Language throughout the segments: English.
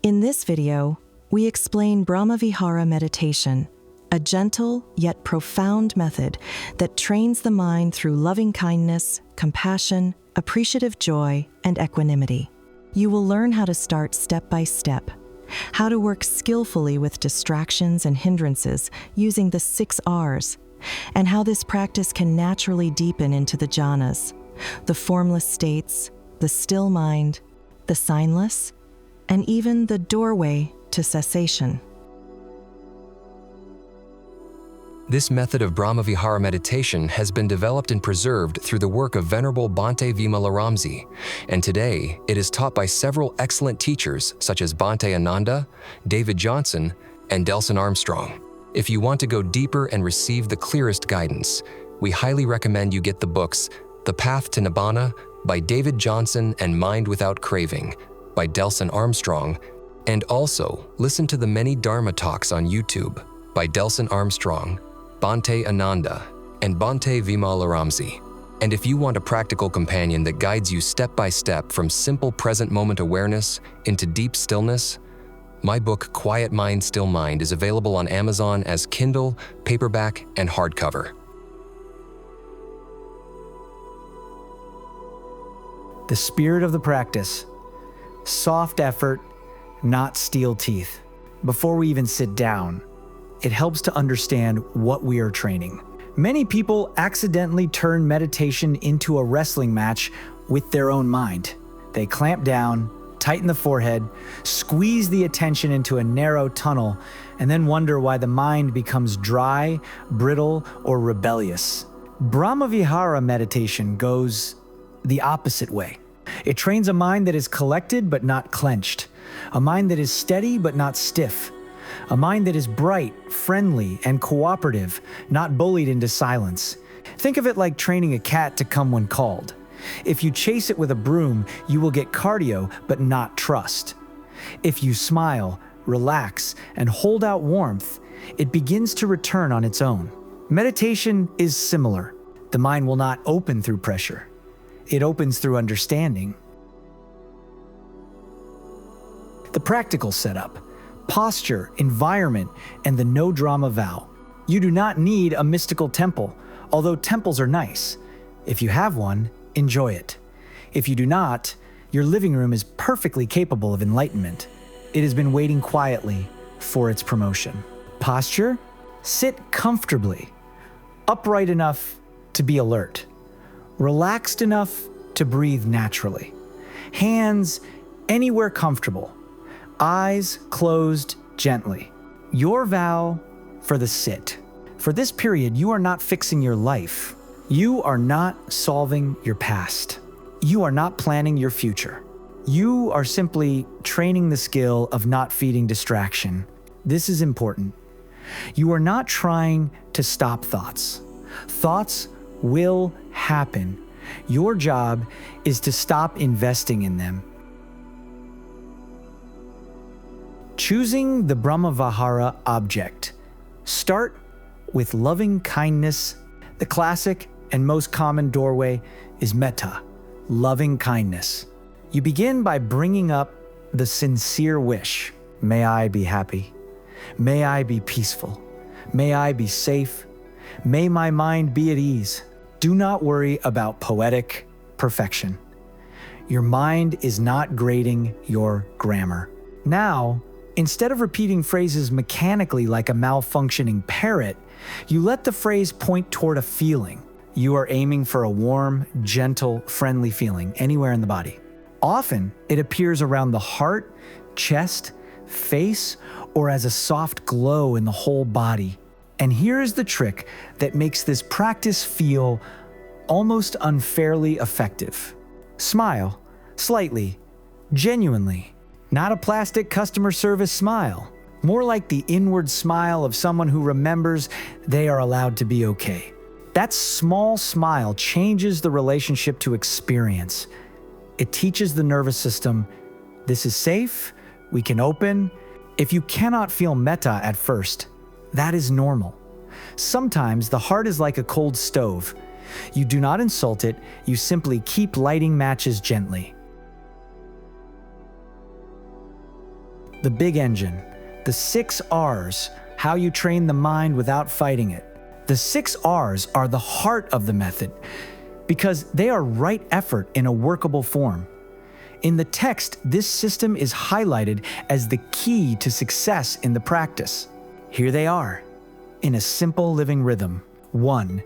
In this video, we explain Brahmavihāra Meditation, a gentle yet profound method that trains the mind through loving kindness, compassion, appreciative joy, and equanimity. You will learn how to start step by step, how to work skillfully with distractions and hindrances using the 6 R's, and how this practice can naturally deepen into the jhānas, the formless states, the still mind, the signless, and even the doorway to cessation. This method of Brahmavihāra meditation has been developed and preserved through the work of Venerable Bhante Vimalaramsi, and today it is taught by several excellent teachers such as Bhante Ananda, David Johnson, and Delson Armstrong. If you want to go deeper and receive the clearest guidance, we highly recommend you get the books The Path to Nibbāna by David Johnson and Mind Without Craving by Delson Armstrong, and also listen to the many Dharma talks on YouTube by Delson Armstrong, Bhante Ananda, and Bhante Vimalaramsi. And if you want a practical companion that guides you step by step from simple present moment awareness into deep stillness, my book Quiet Mind, Still Mind is available on Amazon as Kindle, paperback, and hardcover. The spirit of the practice. Soft effort, not steel teeth. Before we even sit down, it helps to understand what we are training. Many people accidentally turn meditation into a wrestling match with their own mind. They clamp down, tighten the forehead, squeeze the attention into a narrow tunnel, and then wonder why the mind becomes dry, brittle, or rebellious. Brahmavihāra meditation goes the opposite way. It trains a mind that is collected but not clenched, a mind that is steady but not stiff, a mind that is bright, friendly, and cooperative, not bullied into silence. Think of it like training a cat to come when called. If you chase it with a broom, you will get cardio but not trust. If you smile, relax, and hold out warmth, it begins to return on its own. Meditation is similar. The mind will not open through pressure. It opens through understanding. The practical setup, posture, environment, and the no-drama vow. You do not need a mystical temple, although temples are nice. If you have one, enjoy it. If you do not, your living room is perfectly capable of enlightenment. It has been waiting quietly for its promotion. Posture? Sit comfortably, upright enough to be alert, relaxed enough to breathe naturally. Hands anywhere comfortable. Eyes closed gently. Your vow for the sit. For this period, you are not fixing your life. You are not solving your past. You are not planning your future. You are simply training the skill of not feeding distraction. This is important. You are not trying to stop thoughts. Thoughts will happen. Your job is to stop investing in them. Choosing the Brahmavihāra object. Start with loving kindness. The classic and most common doorway is metta, loving kindness. You begin by bringing up the sincere wish. May I be happy. May I be peaceful. May I be safe. May my mind be at ease. Do not worry about poetic perfection. Your mind is not grading your grammar. Now, instead of repeating phrases mechanically like a malfunctioning parrot, you let the phrase point toward a feeling. You are aiming for a warm, gentle, friendly feeling anywhere in the body. Often, it appears around the heart, chest, face, or as a soft glow in the whole body. And here is the trick that makes this practice feel almost unfairly effective. Smile, slightly, genuinely. Not a plastic customer service smile. More like the inward smile of someone who remembers they are allowed to be okay. That small smile changes the relationship to experience. It teaches the nervous system, this is safe, we can open. If you cannot feel metta at first, that is normal. Sometimes the heart is like a cold stove. You do not insult it, you simply keep lighting matches gently. the big engine, the 6 R's, how you train the mind without fighting it. The 6 R's are the heart of the method because they are right effort in a workable form. In the text, this system is highlighted as the key to success in the practice. Here they are, in a simple living rhythm. 1.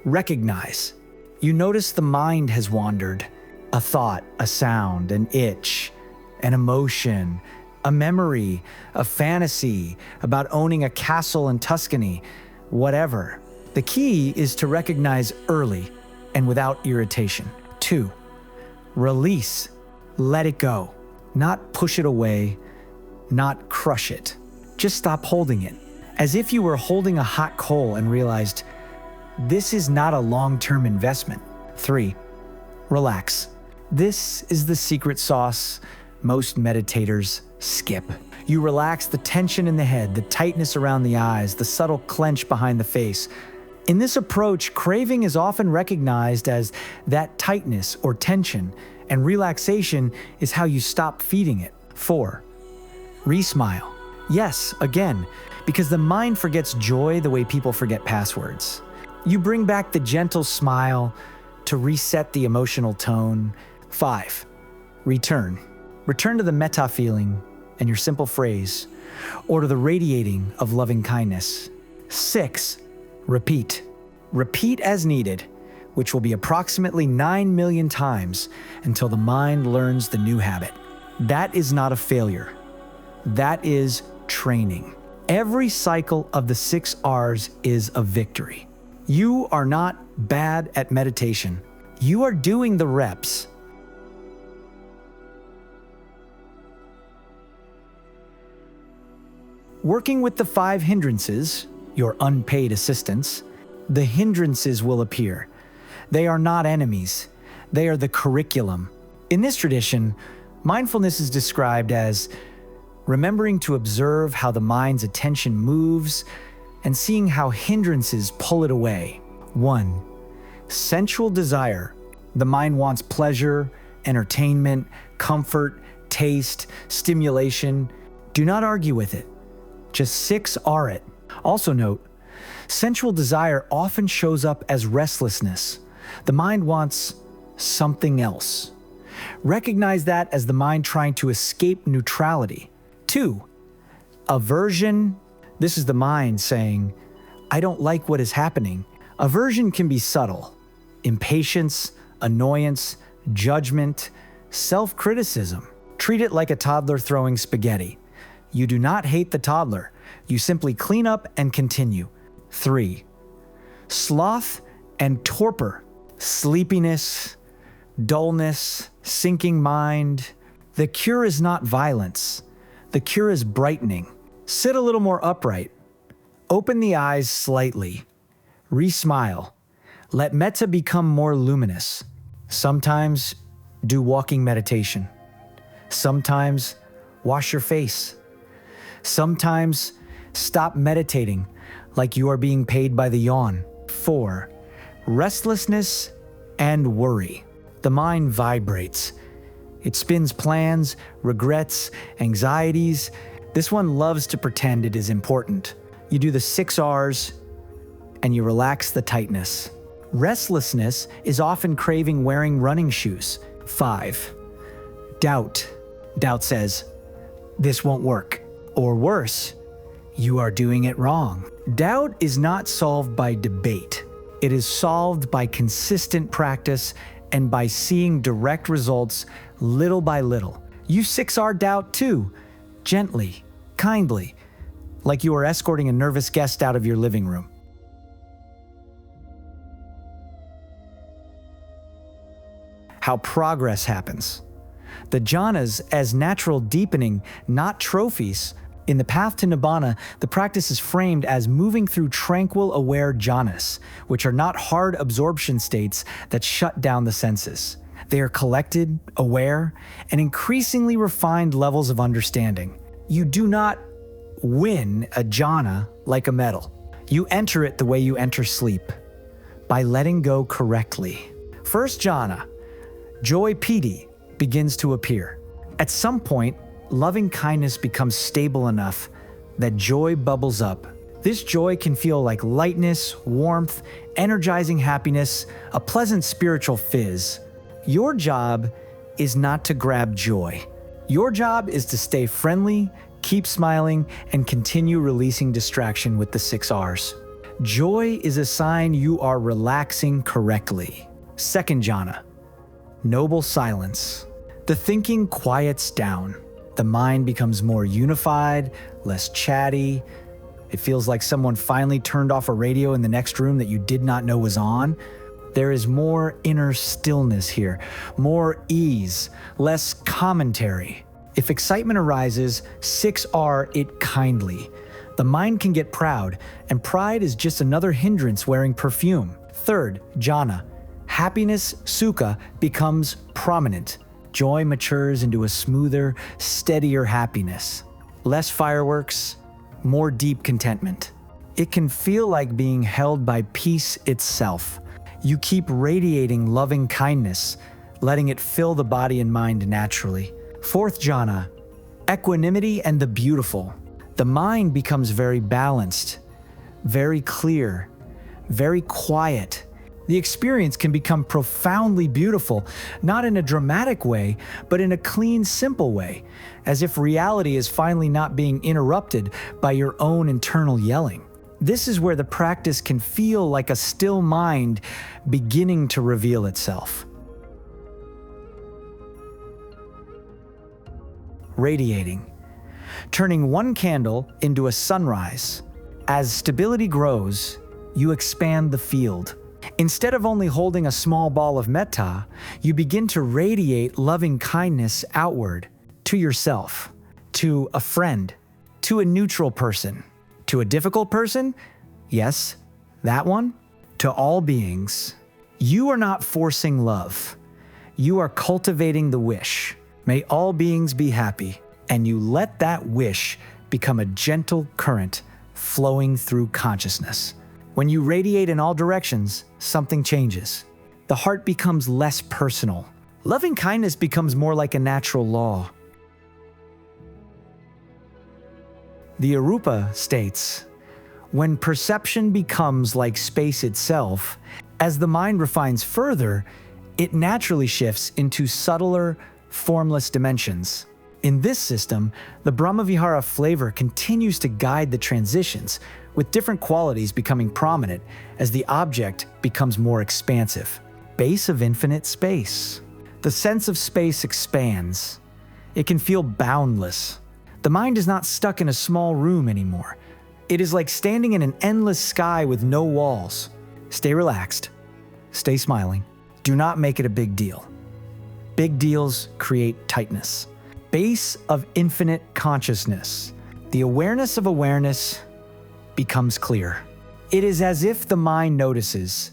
Recognize. You notice the mind has wandered. A thought, a sound, an itch, an emotion, a memory, a fantasy about owning a castle in Tuscany, whatever. The key is to recognize early and without irritation. 2. Release. Let it go. Not push it away, not crush it. Just stop holding it. As if you were holding a hot coal and realized, this is not a long-term investment. 3. Relax. This is the secret sauce most meditators skip. You relax the tension in the head, the tightness around the eyes, the subtle clench behind the face. In this approach, craving is often recognized as that tightness or tension, and relaxation is how you stop feeding it. 4. Re-smile. Yes, again, because the mind forgets joy the way people forget passwords. You bring back the gentle smile to reset the emotional tone. 5. Return. Return to the metta feeling and your simple phrase, or to the radiating of loving kindness. 6. Repeat. Repeat as needed, which will be approximately 9 million times until the mind learns the new habit. That is not a failure. That is training. Every cycle of the 6 R's is a victory. You are not bad at meditation. You are doing the reps. Working with the 5 hindrances, your unpaid assistants, the hindrances will appear. They are not enemies. They are the curriculum. In this tradition, mindfulness is described as remembering to observe how the mind's attention moves and seeing how hindrances pull it away. 1. Sensual desire. The mind wants pleasure, entertainment, comfort, taste, stimulation. Do not argue with it. Just 6 R it. Also note, sensual desire often shows up as restlessness. The mind wants something else. Recognize that as the mind trying to escape neutrality. 2. Aversion. This is the mind saying, I don't like what is happening. Aversion can be subtle. Impatience, annoyance, judgment, self-criticism. Treat it like a toddler throwing spaghetti. You do not hate the toddler. You simply clean up and continue. 3. Sloth and torpor. Sleepiness, dullness, sinking mind. The cure is not violence. The cure is brightening. Sit a little more upright. Open the eyes slightly. Re-smile. Let metta become more luminous. Sometimes do walking meditation. Sometimes wash your face. Sometimes stop meditating like you are being paid by the yawn. 4. Restlessness and worry. The mind vibrates. It spins plans, regrets, anxieties. This one loves to pretend it is important. You do the 6 R's and you relax the tightness. Restlessness is often craving wearing running shoes. 5. Doubt. Doubt says, this won't work. Or worse, you are doing it wrong. Doubt is not solved by debate. It is solved by consistent practice and by seeing direct results little by little. You 6R doubt too, gently, kindly, like you are escorting a nervous guest out of your living room. How progress happens. The jhānas as natural deepening, not trophies. In the path to Nibbāna, the practice is framed as moving through tranquil aware jhānas, which are not hard absorption states that shut down the senses. They are collected, aware, and increasingly refined levels of understanding. You do not win a jhāna like a medal. You enter it the way you enter sleep, by letting go correctly. First jhāna, joy piti, begins to appear. At some point, loving kindness becomes stable enough that joy bubbles up. This joy can feel like lightness, warmth, energizing happiness, a pleasant spiritual fizz. Your job is not to grab joy. Your job is to stay friendly, keep smiling, and continue releasing distraction with the 6 R's. Joy is a sign you are relaxing correctly. Second jhana, noble silence. The thinking quiets down. The mind becomes more unified, less chatty. It feels like someone finally turned off a radio in the next room that you did not know was on. There is more inner stillness here, more ease, less commentary. If excitement arises, 6R it kindly. The mind can get proud, and pride is just another hindrance wearing perfume. Third, jhana. Happiness, sukha, becomes prominent. Joy matures into a smoother, steadier happiness. Less fireworks, more deep contentment. It can feel like being held by peace itself. You keep radiating loving kindness, letting it fill the body and mind naturally. Fourth jhana, equanimity and the beautiful. The mind becomes very balanced, very clear, very quiet. The experience can become profoundly beautiful, not in a dramatic way, but in a clean, simple way, as if reality is finally not being interrupted by your own internal yelling. This is where the practice can feel like a still mind beginning to reveal itself. Radiating, turning one candle into a sunrise. As stability grows, you expand the field. Instead of only holding a small ball of metta, you begin to radiate loving kindness outward, to yourself, to a friend, to a neutral person, to a difficult person, yes, that one, to all beings. You are not forcing love. You are cultivating the wish. May all beings be happy, and you let that wish become a gentle current flowing through consciousness. When you radiate in all directions, something changes. The heart becomes less personal. Loving kindness becomes more like a natural law. The arūpa states, when perception becomes like space itself, as the mind refines further, it naturally shifts into subtler, formless dimensions. In this system, the Brahmavihāra flavor continues to guide the transitions, with different qualities becoming prominent as the object becomes more expansive. Base of infinite space. The sense of space expands. It can feel boundless. The mind is not stuck in a small room anymore. It is like standing in an endless sky with no walls. Stay relaxed. Stay smiling. Do not make it a big deal. Big deals create tightness. Base of infinite consciousness. The awareness of awareness becomes clear. It is as if the mind notices.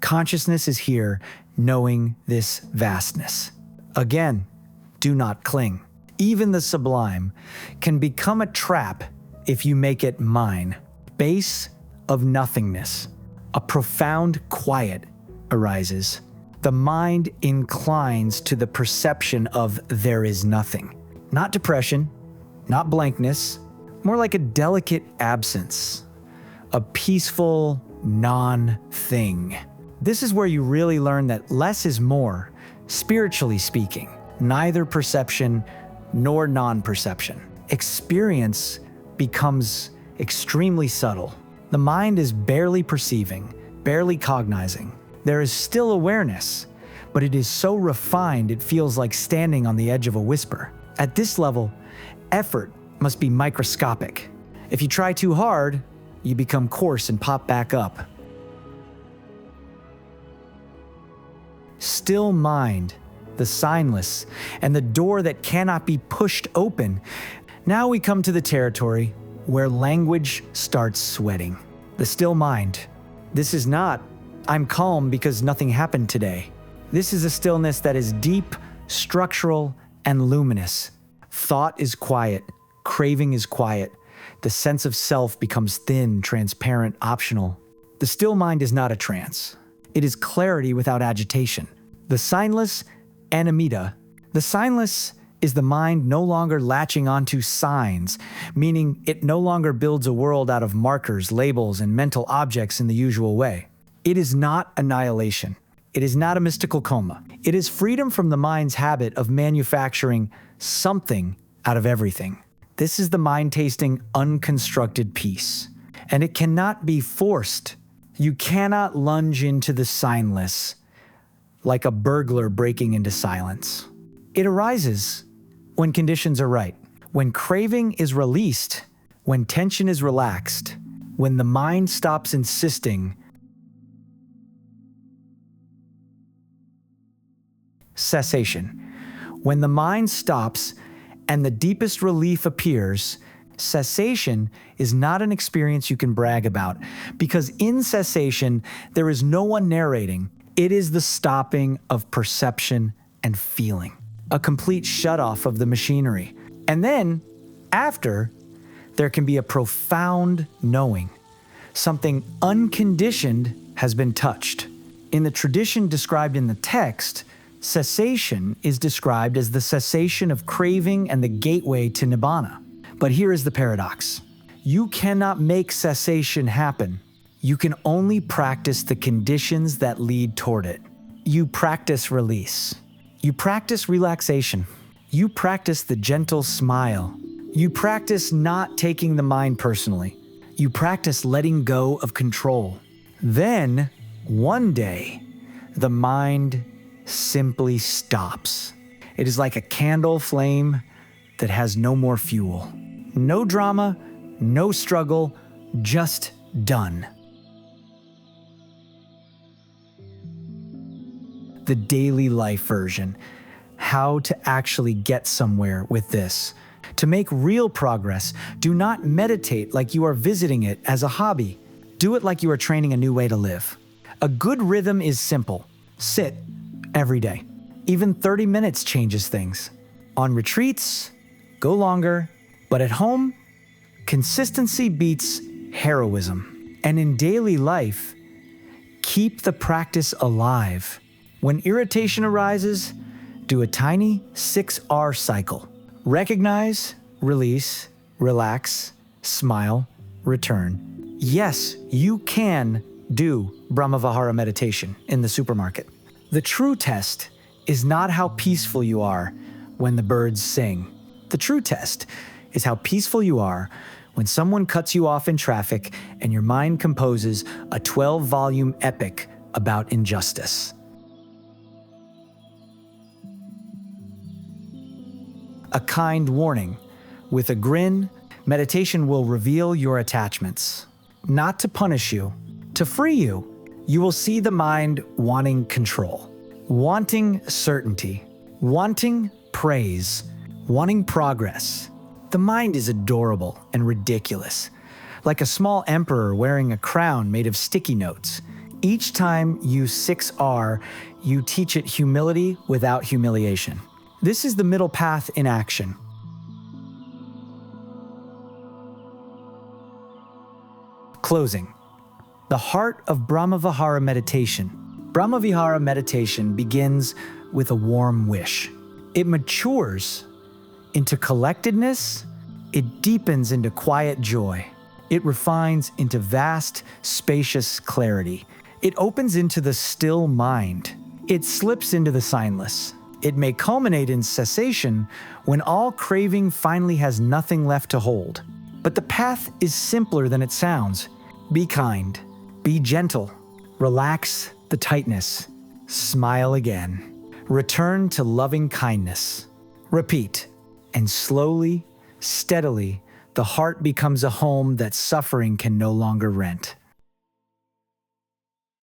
Consciousness is here, knowing this vastness. Again, do not cling. Even the sublime can become a trap if you make it mine. Base of nothingness. A profound quiet arises. The mind inclines to the perception of there is nothing. Not depression, not blankness, more like a delicate absence, a peaceful non-thing. This is where you really learn that less is more, spiritually speaking, neither perception nor non-perception. Experience becomes extremely subtle. The mind is barely perceiving, barely cognizing. There is still awareness, but it is so refined it feels like standing on the edge of a whisper. At this level, effort must be microscopic. If you try too hard, you become coarse and pop back up. Still mind, the signless, and the door that cannot be pushed open. Now we come to the territory where language starts sweating. The still mind. This is not, I'm calm because nothing happened today. This is a stillness that is deep, structural, and luminous. Thought is quiet. Craving is quiet. The sense of self becomes thin, transparent, optional. The still mind is not a trance. It is clarity without agitation. The signless, anamita. The signless is the mind no longer latching onto signs, meaning it no longer builds a world out of markers, labels, and mental objects in the usual way. It is not annihilation. It is not a mystical coma. It is freedom from the mind's habit of manufacturing something out of everything. This is the mind tasting unconstructed peace, and it cannot be forced. You cannot lunge into the signless like a burglar breaking into silence. It arises when conditions are right, when craving is released, when tension is relaxed, when the mind stops insisting. Cessation. When the mind stops and the deepest relief appears, cessation is not an experience you can brag about, because in cessation, there is no one narrating. It is the stopping of perception and feeling, a complete shutoff of the machinery. And then, after, there can be a profound knowing. Something unconditioned has been touched. In the tradition described in the text, cessation is described as the cessation of craving and the gateway to Nibbāna. But here is the paradox. You cannot make cessation happen. You can only practice the conditions that lead toward it. You practice release. You practice relaxation. You practice the gentle smile. You practice not taking the mind personally. You practice letting go of control. Then, one day, the mind simply stops. It is like a candle flame that has no more fuel. No drama, no struggle, just done. The daily life version. How to actually get somewhere with this. To make real progress, do not meditate like you are visiting it as a hobby. Do it like you are training a new way to live. A good rhythm is simple. Sit every day. Even 30 minutes changes things. On retreats, go longer. But at home, consistency beats heroism. And in daily life, keep the practice alive. When irritation arises, do a tiny 6R cycle. Recognize, release, relax, smile, return. Yes, you can do Brahmavihāra meditation in the supermarket. The true test is not how peaceful you are when the birds sing. The true test is how peaceful you are when someone cuts you off in traffic and your mind composes a 12-volume epic about injustice. A kind warning. With a grin, meditation will reveal your attachments. Not to punish you, to free you. You will see the mind wanting control, wanting certainty, wanting praise, wanting progress. The mind is adorable and ridiculous, like a small emperor wearing a crown made of sticky notes. Each time you 6R, you teach it humility without humiliation. This is the middle path in action. Closing. The heart of Brahmavihāra meditation. Brahmavihāra meditation begins with a warm wish. It matures into collectedness. It deepens into quiet joy. It refines into vast, spacious clarity. It opens into the still mind. It slips into the signless. It may culminate in cessation when all craving finally has nothing left to hold. But the path is simpler than it sounds. Be kind. Be gentle. Relax the tightness. Smile again. Return to loving kindness. Repeat. And slowly, steadily, the heart becomes a home that suffering can no longer rent.